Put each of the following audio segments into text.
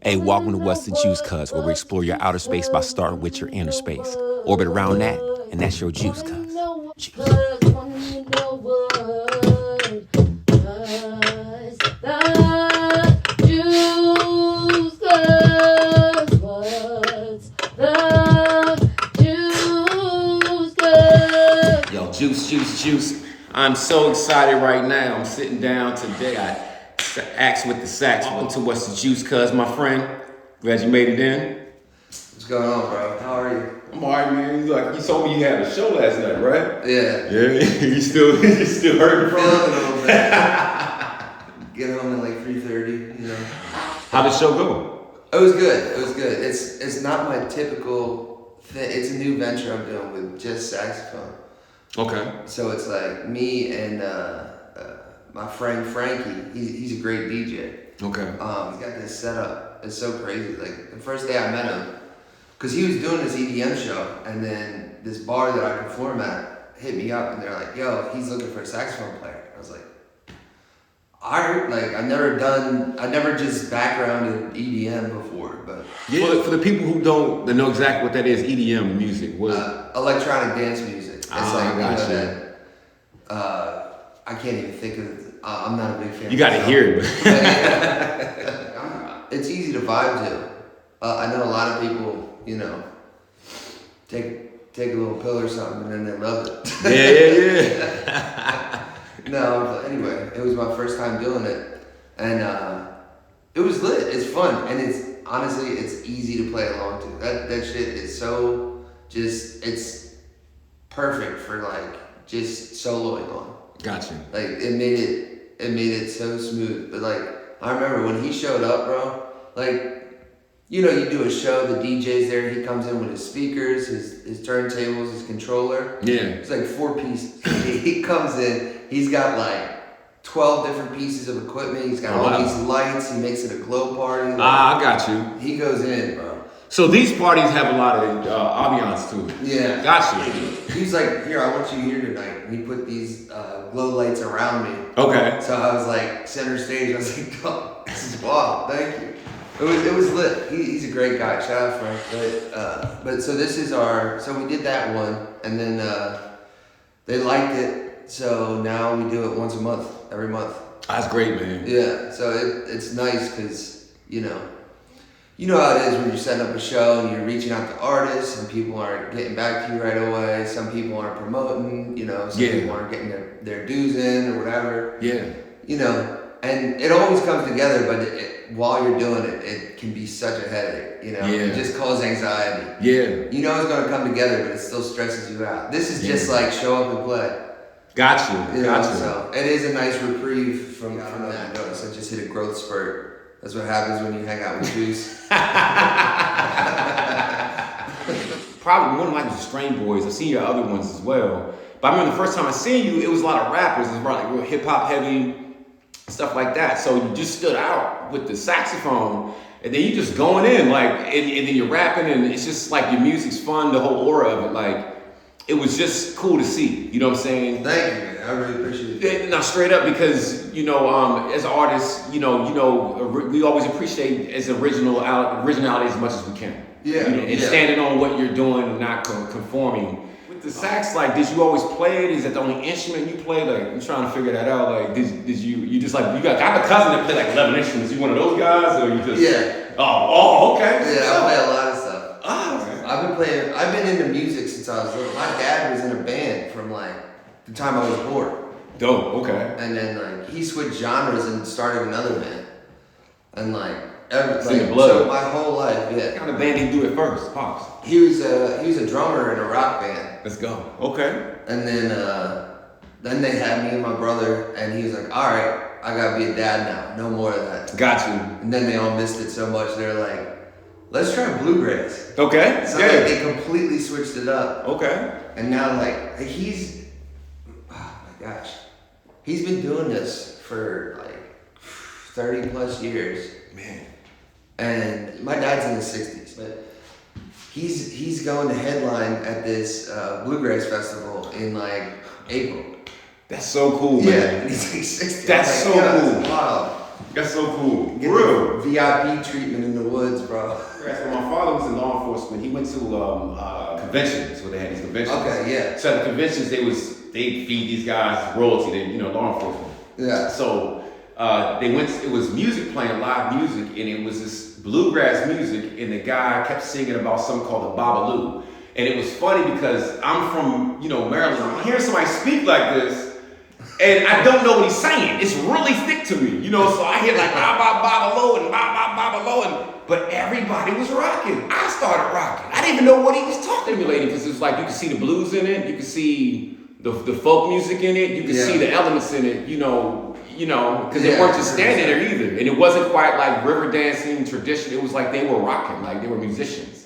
Hey, welcome to What's the Juice Cuz, where we explore your outer space by starting with your inner space. Orbit around that, and that's your juice, cuz. Yo, juice. I'm so excited right now. I'm sitting down today. I asked with the sax. Welcome to What's the Juice, cuz, my friend. Glad you made it in. What's going on, bro? How are you? I'm alright, man. You told me you had a show last night, right? Yeah. Yeah. you still hurting from Feeling it? a little bit. Get home at like 3:30. You know. How'd the show go? It was good. It's not my typical thing. It's a new venture I'm doing with just saxophone. Okay. So it's like me and my friend Frankie. He's a great DJ. Okay. He's got this setup. It's so crazy. Like the first day I met him, because he was doing this EDM show, and then this bar that I perform at hit me up, and they're like, "Yo, he's looking for a saxophone player." I was like, I never just backgrounded EDM before, but Yeah. For the people who don't know exactly what that is, EDM music. What? electronic dance music. It's I got you. I can't even think of. I'm not a big fan. You got to hear it. It's easy to vibe to. I know a lot of people, take a little pill or something and then they love it. Yeah. No, but anyway, it was my first time doing it, and it was lit. It's fun, and it's easy to play along to. That shit is so it's perfect for like just soloing on. Gotcha. Like it made it so smooth. But like I remember when he showed up, bro. Like you do a show, the DJ's there. He comes in with his speakers, his turntables, his controller. Yeah. It's like 4 pieces. He comes in. He's got like 12 different pieces of equipment. He's got all these lights. He makes it a glow party. Like, I got you. He goes in, bro. So these parties have a lot of ambiance to it. Yeah. Gotcha. He's like, "Here, I want you here tonight." And he put these glow lights around me. Okay. So I was like center stage. I was like, "Oh, this is wow, thank you." It was lit. He's a great guy. Shout out Frank. But so this is so we did that one, and then they liked it. So now we do it once a month, every month. That's great, man. Yeah. So it's nice because you know how it is when you're setting up a show and you're reaching out to artists and people aren't getting back to you right away. Some people aren't promoting. Some people aren't getting their dues in or whatever. Yeah. And it always comes together, but while you're doing it, it can be such a headache, Yeah. It just causes anxiety. Yeah. You know it's going to come together, but it still stresses you out. This is just like show up and play. Gotcha. So it is a nice reprieve from that. Notice I just hit a growth spurt. That's what happens when you hang out with Juice. Probably one of my Strain Boys. I've seen your other ones as well. But I remember the first time I seen you, it was a lot of rappers. It was like real hip hop heavy, stuff like that. So you just stood out with the saxophone, and then you just going in and then you're rapping, and it's just like your music's fun. The whole aura of it, like it was just cool to see. You know what I'm saying? Thank you, man. I really appreciate it. Now, straight up, because as artists, we always appreciate originality as much as we can. Yeah. And standing on what you're doing and not conforming. With the sax, like, did you always play it? Is that the only instrument you play? Like, I'm trying to figure that out. Like, did you just like, I have a cousin that play like 11 instruments. You one of those guys, or you just? Yeah. Oh, okay. Yeah, I play a lot of stuff. Oh, okay. I've been into music since I was little. My dad was in a band from like the time I was born. Dope. Okay. And then like he switched genres and started another band. And like blood. So my whole life, yeah. What kind of band did he do it first, Pops? He was a drummer in a rock band. Let's go. Okay. And then they had me and my brother, and he was like, "All right, I gotta be a dad now. No more of that." Got you. And then they all missed it so much. They're like, "Let's try bluegrass." Okay. So yeah. like, they completely switched it up. Okay. And now like he's, oh my gosh, he's been doing this for like 30 plus years. Man. And my dad's in his 60s, but he's going to headline at this bluegrass festival in like April. That's so cool, man. Yeah, and he's like 60. That's like, so cool. Wow. That's so cool. Get For real. the VIP treatment in the woods, bro. When my father was in law enforcement, he went to conventions where they had these conventions. Okay, yeah. So at the conventions, they feed these guys royalty. They, law enforcement. Yeah. So they went. It was music playing, live music, and it was this bluegrass music, and the guy kept singing about something called the Babalu. And it was funny because I'm from Maryland. I'm hearing somebody speak like this, and I don't know what he's saying. It's really thick to me, So I hear like ba ba ba low and ba ba ba low, but everybody was rocking. I started rocking. I didn't even know what he was talking to me, lady, because it was like you could see the blues in it, you could see the folk music in it, you could see the elements in it, because they weren't just standing there either, and it wasn't quite like river dancing tradition. It was like they were rocking, like they were musicians.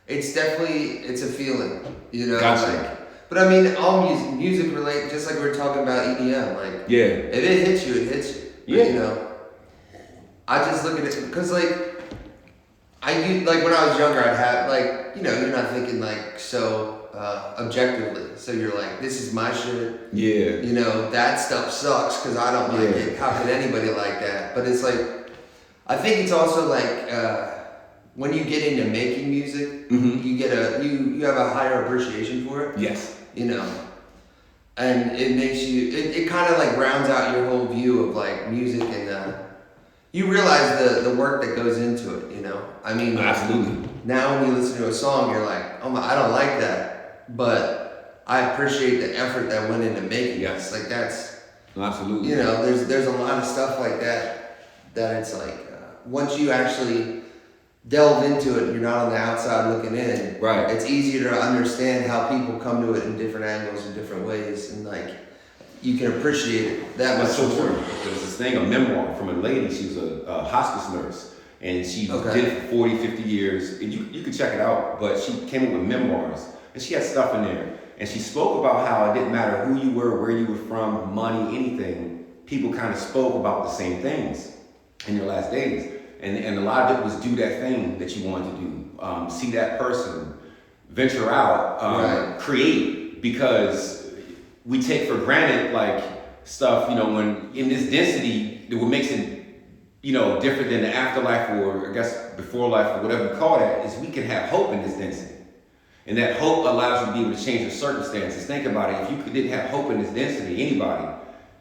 It's definitely a feeling, Gotcha. But I mean, all music relate, just like we were talking about EDM. Like, if it hits you, it hits you. Yeah. I just look at it because when I was younger, I'd have you're not thinking so objectively. So you're like, this is my shit. Yeah. That stuff sucks because I don't like it. How could anybody like that? But it's like, I think it's also when you get into making music, you get you have a higher appreciation for it. Yes. And it makes you, it kind of rounds out your whole view of music, and you realize the work that goes into it, I mean, absolutely. Now when you listen to a song, you're like, oh my, I don't like that, but I appreciate the effort that went into making it. It's that's, absolutely. There's a lot of stuff like that it's once you actually delve into it, you're not on the outside looking in. Right. It's easier to understand how people come to it in different angles, in different ways, and you can appreciate it that much. That's so true. There's this thing, a memoir from a lady. She was a hospice nurse, and she did it for 40, 50 years. And you can check it out, but she came up with memoirs, and she had stuff in there. And she spoke about how it didn't matter who you were, where you were from, money, anything. People kind of spoke about the same things in your last days. And a lot of it was do that thing that you wanted to do. See that person, venture out, create, because we take for granted stuff, when in this density, what makes it, different than the afterlife, or I guess before life, or whatever you call that, is we can have hope in this density. And that hope allows you to be able to change your circumstances. Think about it. If you didn't have hope in this density, anybody,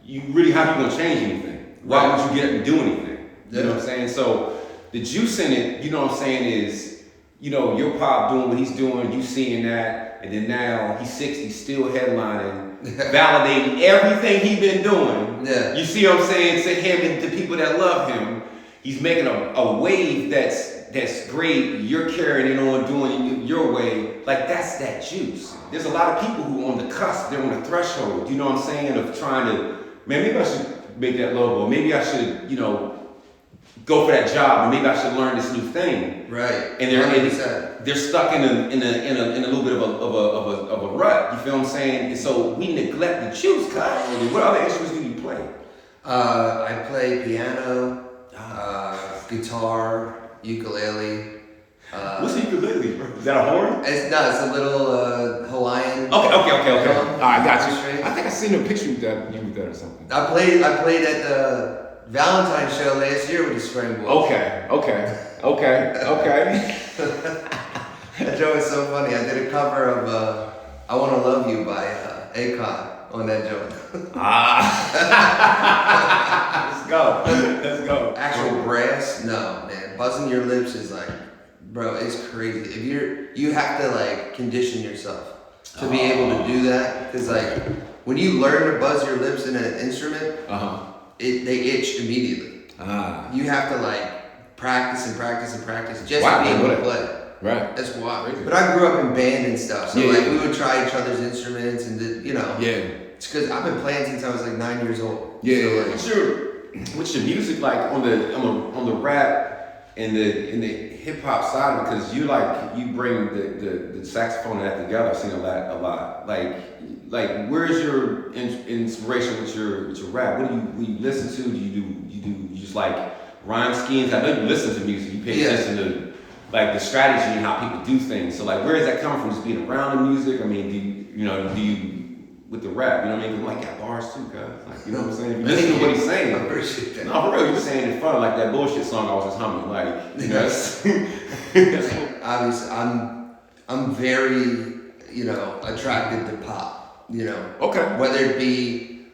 you really, how are you going to change anything? Why would you get up and do anything? You know what I'm saying? So the juice in it, is, your pop doing what he's doing, you seeing that, and then now he's 60, still headlining, validating everything he's been doing. Yeah. You see what I'm saying? To him and to people that love him, he's making a wave that's great. You're carrying it on, doing it your way. That's that juice. There's a lot of people who are on the cusp, they're on the threshold, you know what I'm saying, of trying to, maybe I should make that logo, maybe I should, go for that job, or maybe I should learn this new thing. Right. And they're stuck in a little bit of a rut. You feel what I'm saying? And so we neglect the juice, Kyle. What other instruments do you play? I play piano, guitar, ukulele. What's a ukulele, bro? Is that a horn? It's a little Hawaiian. Okay. All right, got you. String. I think I seen a picture of that or something. I played at the Valentine's show last year with the String Boys. Okay. That joke is so funny. I did a cover of "I Want to Love You" by Akon on that joke. Let's go. Actual brass? No, man. Buzzing your lips is bro, it's crazy. If you have to condition yourself to be able to do that, because when you learn to buzz your lips in an instrument, they itch immediately. You have to practice just to be able to play. Right. That's wild. But I grew up in band and stuff, so we would try each other's instruments and it's because I've been playing since I was 9 years old. Yeah. So, what's your music on the rap and the hip hop side? Because you bring the saxophone and that together. I've seen a lot. Where's your inspiration with your rap? What do you listen to? Do you just rhyme schemes? I know you listen to music. You pay attention to the strategy and how people do things. So where is that coming from? Just being around the music? I mean, do you with the rap. You know what I mean? 'Cause I'm like, got bars too, guys. Like, you know what I'm saying? If you listen to what he's saying, I appreciate that. no, for real, you're saying it fun. Like that bullshit song I was just humming. Like, you know, Obviously, I'm very, attracted to pop. Okay. Whether it be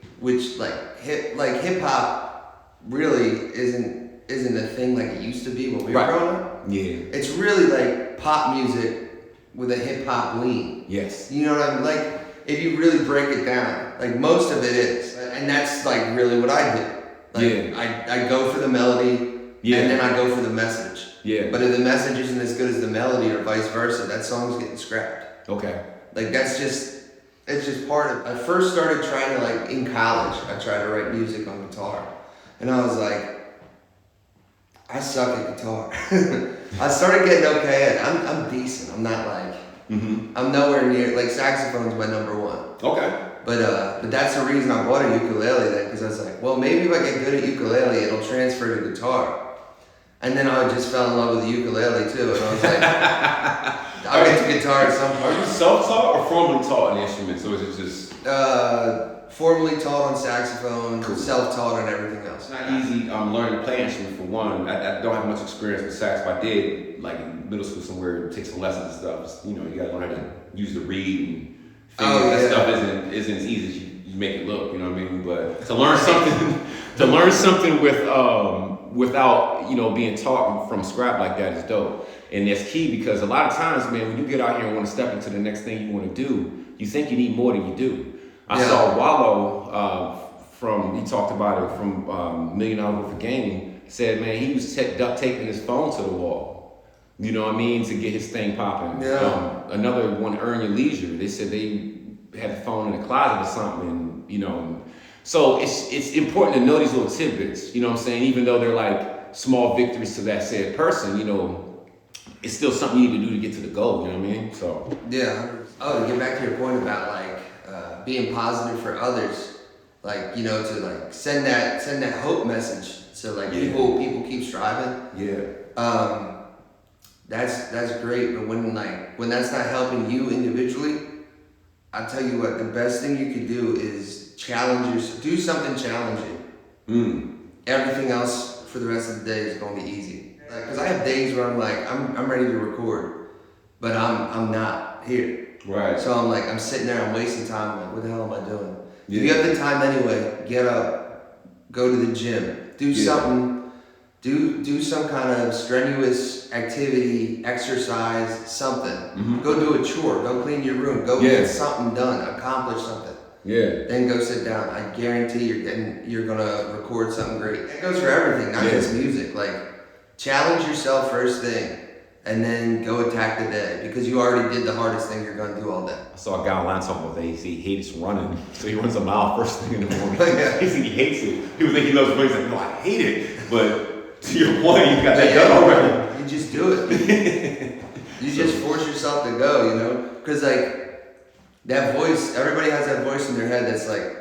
hip hop really isn't a thing like it used to be when we were growing up. Yeah. It's really like pop music with a hip hop lean. Yes. You know what I mean? Like if you really break it down, like most of it is, and that's like really what I do. Like, I go for the melody, and then I go for the message. Yeah. But if the message isn't as good as the melody or vice versa, that song's getting scrapped. Okay. Like it's just part of. I first started trying to like in college. I tried to write music on guitar, and I was like, I suck at guitar. I started getting okay at it. I'm decent. I'm not like. I'm nowhere near like saxophone's my number one. Okay. But that's the reason I bought a ukulele then, because I was like, well, maybe if I get good at ukulele, it'll transfer to guitar. And then I just fell in love with the ukulele too, and I was like, I'll get to guitar at some point. Are you self-taught or formally taught an instrument? So is it just formally taught on saxophone, self-taught on everything else. It's not easy learning to play an instrument for one. I don't have much experience with sax, but I did like in middle school somewhere take some lessons and stuff. You gotta learn how to use the reed and that stuff isn't as easy as you make it look, you know what I mean? But to learn something with without being taught from scratch like that is dope. And that's key because a lot of times, man, when you get out here and want to step into the next thing you want to do, you think you need more than you do. I saw Wallow he talked about it from $1 Million Worth of Gaming, said, man, he was duct taping his phone to the wall. You know what I mean? To get his thing popping. Yeah. Another one, Earn Your Leisure. They said they had the phone in the closet or something, So it's important to know these little tidbits, you know what I'm saying? Even though they're like small victories to that said person, it's still something you need to do to get to the goal, you know what I mean? So. Yeah. Oh, to get back to your point about like being positive for others, like, to like send that hope message. So like people keep striving. Yeah. That's great, but when that's not helping you individually, I tell you what, the best thing you could do is do something challenging. Everything else for the rest of the day is going to be easy. Because I have days where I'm like, I'm ready to record, but I'm not here. Right. So I'm sitting there, I'm wasting time. I'm like, what the hell am I doing? If you have the time anyway, get up, go to the gym, do something. Do some kind of strenuous activity, exercise, something. Go do a chore, go clean your room, go get something done, accomplish something. Yeah. Then go sit down. I guarantee you're gonna record something great. It goes for everything, not just music. Like challenge yourself first thing, and then go attack the day because you already did the hardest thing you're gonna do all day. I saw a guy online talking about that. He hates running, so he runs a mile first thing in the morning. Yeah. He hates it. He was like, he loves running. He's like, no, I hate it. But to your point, you got that done already. You just do it. You just force yourself to go, because like that voice, everybody has that voice in their head that's like,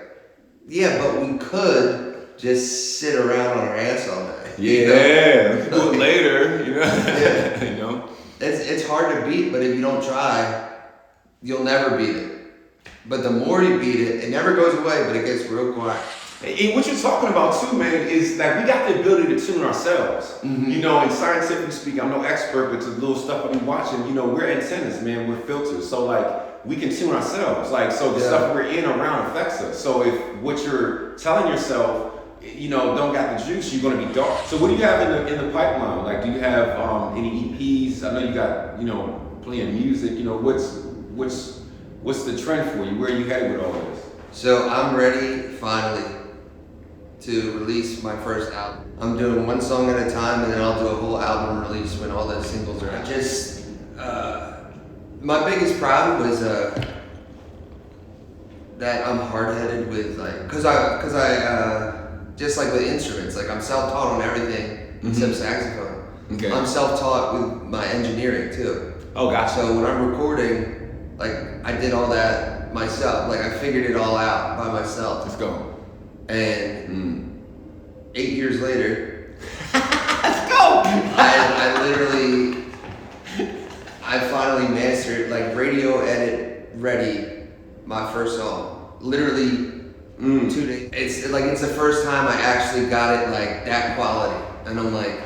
yeah, but we could just sit around on our ass all day. Yeah, do it later. Yeah. It's hard to beat, but if you don't try, you'll never beat it. But the more you beat it, it never goes away, but it gets real quiet. And what you're talking about too, man, is like we got the ability to tune ourselves. And scientifically speaking, I'm no expert, but the little stuff I've been watching, we're antennas, man, we're filters. So like we can tune ourselves. Like so the stuff we're in around affects us. So if what you're telling yourself, don't got the juice, you're gonna be dark. So what do you have in the pipeline? Like do you have any EPs? I know you got, playing music, what's the trend for you? Where are you headed with all this? So I'm ready finally to release my first album. I'm doing one song at a time, and then I'll do a whole album release when all the singles are out. My biggest problem was that I'm hard-headed with cause I just like with instruments, like I'm self-taught on everything except saxophone. Okay. I'm self-taught with my engineering too. Oh, gotcha. So when I'm recording, like I did all that myself. Like I figured it all out by myself. Let's go. And 8 years later, let's go. I finally mastered, like radio edit ready, my first song. literally 2 days. It's the first time I actually got it like that quality, and I'm like,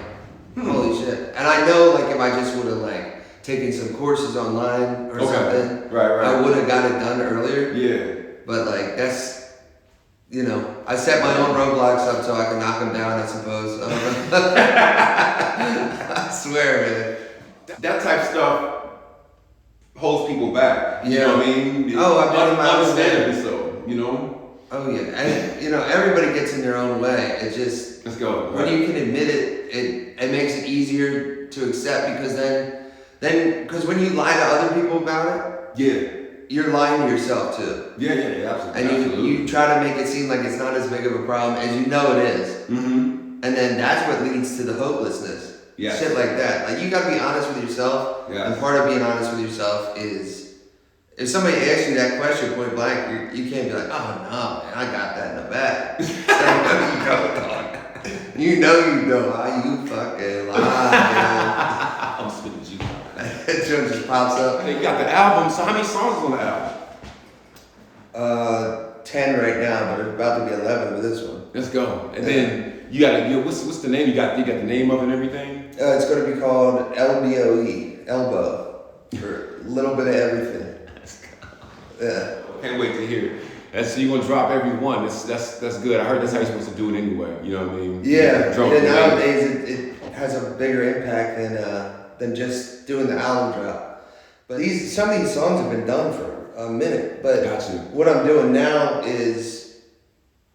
holy shit. And I know like if I just would have like taken some courses online or something, right. I would have got it done earlier. Yeah. But like that's, I set my own roadblocks up so I can knock them down, I suppose. I swear, man. That type of stuff holds people back. You know what I mean? Oh, I've been in my own understandably so, Oh yeah, and everybody gets in their own way. It just let's go. When you can admit it makes it easier to accept because then because when you lie to other people about it, you're lying to yourself too. Yeah, absolutely. And you try to make it seem like it's not as big of a problem as you know it is. Mm-hmm. And then that's what leads to the hopelessness. Yes. Shit like that. Like you gotta be honest with yourself. Yes. And part of being honest with yourself is if somebody asks you that question point blank, you can't be like, oh no, man, I got that in the bag. You don't, dog. You don't. You fucking lie, man. I'm spitting you. That joke just pops up. You got the album. So how many songs is on the album? 10 right now, but it's about to be 11 with this one. Let's go. And then you got what's the name? You got the name of it and everything? It's going to be called LBOE, Elbow, for a little bit of everything. Yeah. Can't wait to hear it. So you're gonna drop every one. That's good. I heard that's how you're supposed to do it anyway. You know what I mean? Yeah. And nowadays it has a bigger impact than just doing the album drop. But some of these songs have been done for a minute. But what I'm doing now is,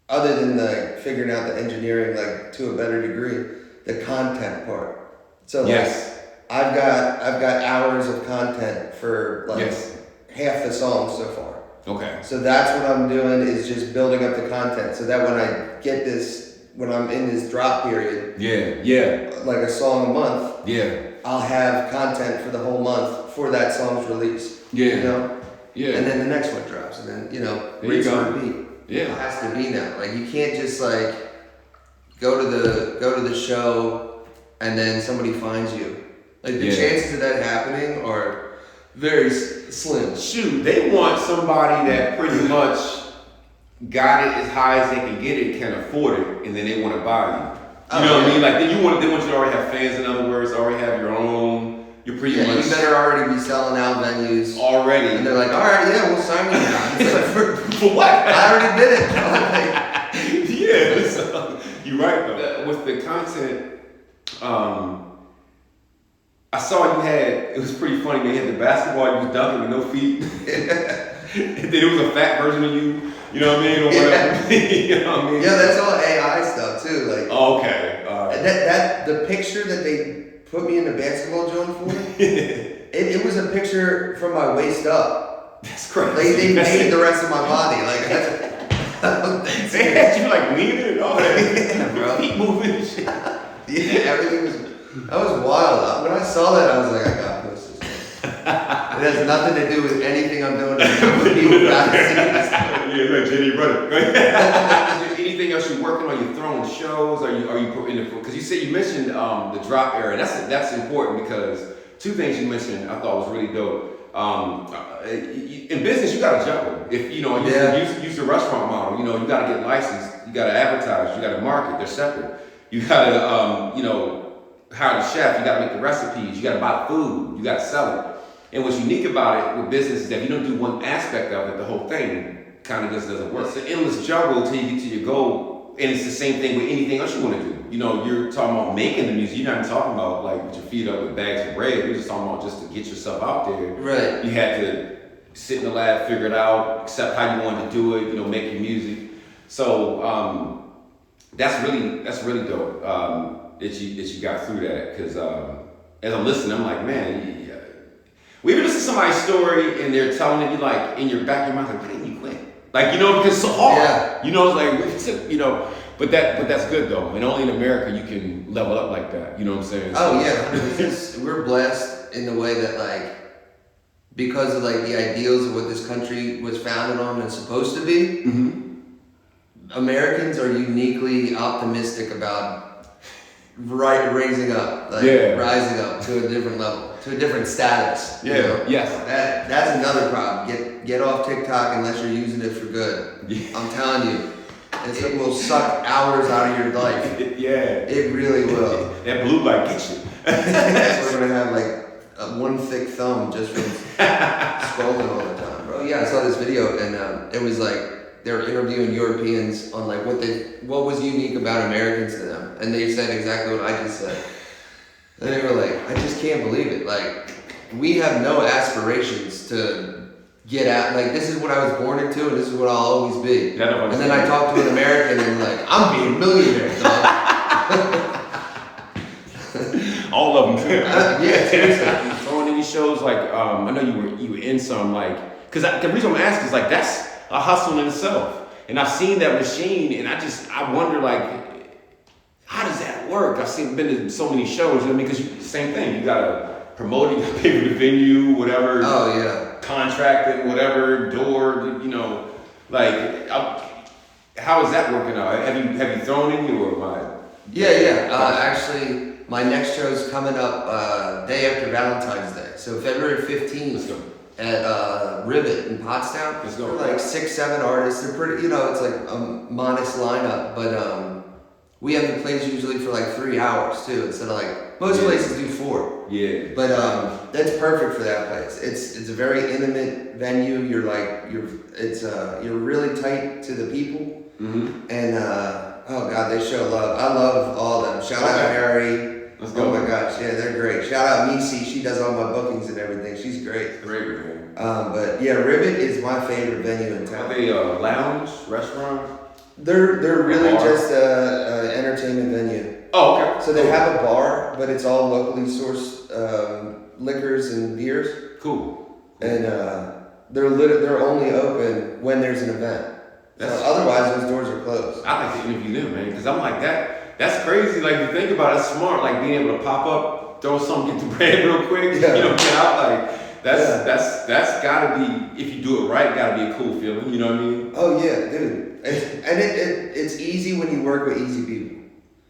other than like figuring out the engineering like to a better degree, the content part. So I've got hours of content for like half the songs so far. Okay. So that's what I'm doing is just building up the content so that when I'm in this drop period, like a song a month, I'll have content for the whole month for that song's release. And then the next one drops, and then rinse and repeat. It has to be now. Like you can't just like go to the show and then somebody finds you. Like the chances of that happening are very slim. Shoot, they want somebody that pretty much got it as high as they can get it, can afford it, and then they want to buy you. You know what I mean? Like they want you to already have fans. In other words, already have your own. You're pretty much. You better already be selling out venues already. And they're like, all right, we'll sign you now. For what? I already did it. So, you're right though. With the content, I saw you had. It was pretty funny. Man, you had the basketball. You was dunking with no feet. And then it was a fat version of you. You know what I mean? Or whatever. You know what I mean? Yeah, that's all AI stuff too. Like. Okay. That the picture that they put me in the basketball joint for. it was a picture from my waist up. That's crazy. They made the rest of my body like. They had you like leaning and all that. Bro. Feet moving and shit. Everything was. That was wild. When I saw that, I was like, I got this. It has nothing to do with anything I'm doing. People got to see this. Look, Jenny, brother. Is there anything else you're working on? You're throwing shows? Are you in the? Because you mentioned the drop era. That's important because two things you mentioned I thought was really dope. In business, you got to juggle. If use the restaurant model. You got to get licensed. You got to advertise. You got to market. They're separate. You got to hire the chef, you gotta make the recipes, you gotta buy the food, you gotta sell it. And what's unique about it with business is that if you don't do one aspect of it, the whole thing kind of just doesn't work. It's an endless juggle until you get to your goal. And it's the same thing with anything else you want to do. You're talking about making the music. You're not even talking about like with your feet up with bags of bread. You're just talking about just to get yourself out there. Right. You had to sit in the lab, figure it out, accept how you wanted to do it, make your music. So that's really dope. That you got through that, because as I'm listening, I'm like, man, we ever listen to somebody's story and they're telling it, you like in your back of your mind, like, why didn't you quit? Like, because it's so hard. Yeah. It's like, but that's good though. And only in America you can level up like that. You know what I'm saying? Oh yeah, we're blessed in the way that like, because of like the ideals of what this country was founded on and supposed to be. Mm-hmm. Americans are uniquely optimistic about raising up, like rising up to a different level, to a different status. Yeah. You know? Yes. That's another problem. Get off TikTok unless you're using it for good. Yeah. I'm telling you, it will suck hours out of your life. Yeah. It really will. That blue light gets you. We're gonna have like one thick thumb just from scrolling all the time, bro. Yeah, I saw this video and it was like they were interviewing Europeans on like what was unique about Americans to them, and they said exactly what I just said. And they were like, I just can't believe it. Like, we have no aspirations to get out. Like, this is what I was born into, and this is what I'll always be. And then I talk to an American, and like, I'm being a millionaire, dog. All of them. Yeah, seriously. Throwing any shows like I know you were in some like because the reason I'm asking is like that's a hustle in itself, and I've seen that machine, and I wonder like how does that work? Been to so many shows, you know what I mean? Because same thing, you gotta promote it, you gotta pay for the venue, whatever. Oh yeah. Contracted, whatever door, you know, like how is that working out? Have you thrown any or my? Yeah. Actually. My next show is coming up day after Valentine's Day. So February 15th at Rivet in Pottstown. Let's go. They're like 6-7 artists. They're pretty, it's like a modest lineup. But we have the plays usually for like 3 hours too. Instead of like, most places do 4. Yeah. But that's perfect for that place. It's a very intimate venue. You're really tight to the people. Mm-hmm. And oh God, they show love. I love all of them. Shout out Harry. Let's go. Oh my gosh, yeah, they're great. Shout out Misi, she does all my bookings and everything. She's great. Great, man. But yeah, Rivet is my favorite venue in town. Are they a lounge, restaurant? They're really just a entertainment venue. Oh, okay. So they have a bar, but it's all locally sourced liquors and beers. Cool. And they're only open when there's an event. So otherwise, those doors are closed. I like to interview them, man, because I'm like that. That's crazy. Like, you think about it, it's smart. Like, being able to pop up, throw something, get the brand real quick, yeah. Get out. Like, that's gotta be, if you do it right, gotta be a cool feeling. You know what I mean? Oh yeah, dude. And it's easy when you work with easy people.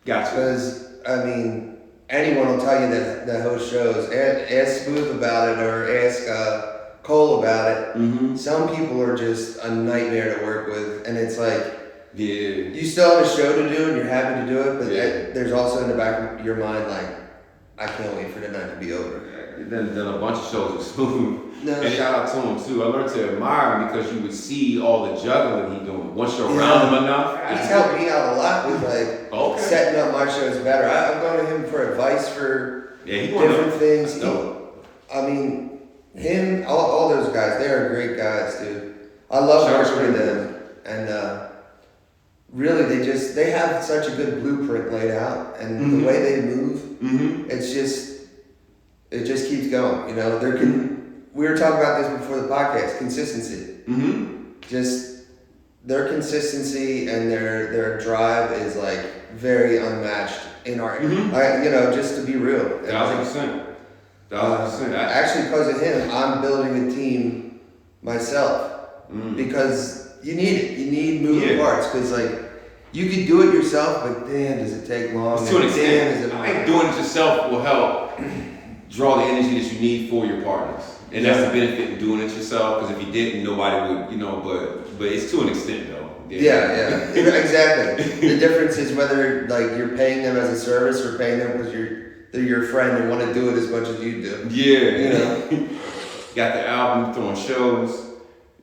Gotcha. Because I mean, anyone will tell you that host shows. Ask Smooth about it or ask Cole about it. Mm-hmm. Some people are just a nightmare to work with, and it's like. Yeah. You still have a show to do and you're happy to do it, but there's also in the back of your mind like, I can't wait for the night to be over. Then a bunch of shows with Smooth. No. And shout out to him too. I learned to admire him because you would see all the juggling he doing. Once you're around him enough. He's helped me out a lot with like setting up my shows better. I've gone to him for advice for different things. I mean, him, all those guys, they are great guys, dude. I love working with them. And really, they have such a good blueprint laid out, and the way they move, it just keeps going. We were talking about this before the podcast. Consistency. Just their consistency and their drive is like very unmatched in our. Just to be real. 1,000%. 1,000%. Actually, because of him, I'm building a team myself because. You need it. You need moving parts because, like, you could do it yourself, but damn, does it take long? To an extent, I think doing it yourself will help draw the energy that you need for your partners, and that's the benefit in doing it yourself. Because if you didn't, nobody would, but it's to an extent though. Yeah, exactly. The difference is whether like you're paying them as a service or paying them because they're your friend and want to do it as much as you do. Yeah, Got the album, throwing shows.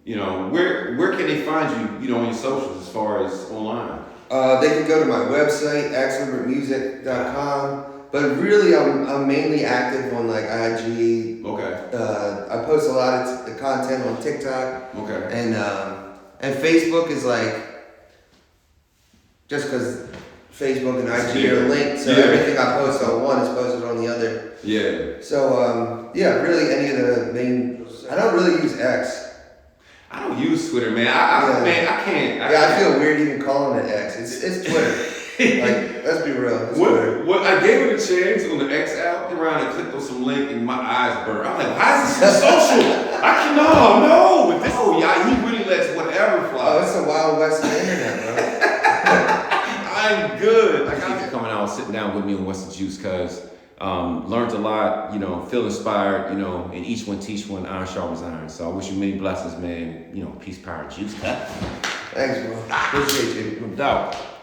Where can they find you, on your socials as far as online? They can go to my website, axelbertmusic.com. But really, I'm mainly active on like IG. Okay. I post a lot of content on TikTok. Okay. And Facebook is like, just because Facebook and IG are linked, so everything I post on one is posted on the other. Yeah. So really any of the main. I don't really use X. I don't use Twitter, man. I can't. I feel weird even calling it X. It's Twitter. Like, let's be real. It's Twitter. What I gave it a chance on the X app, around and clicked on some link and my eyes burned. I'm like, why is this so social? No. He really lets whatever fly. Oh, it's the Wild West of the internet, bro. I'm good. I keep it coming out. smile sitting down with me on What's the Juice, cause learned a lot, you know, feel inspired, you know, and each one teach one, iron sharpens iron. So I wish you many blessings, man. You know, peace, power, juice. Thanks, bro. Appreciate you. No doubt.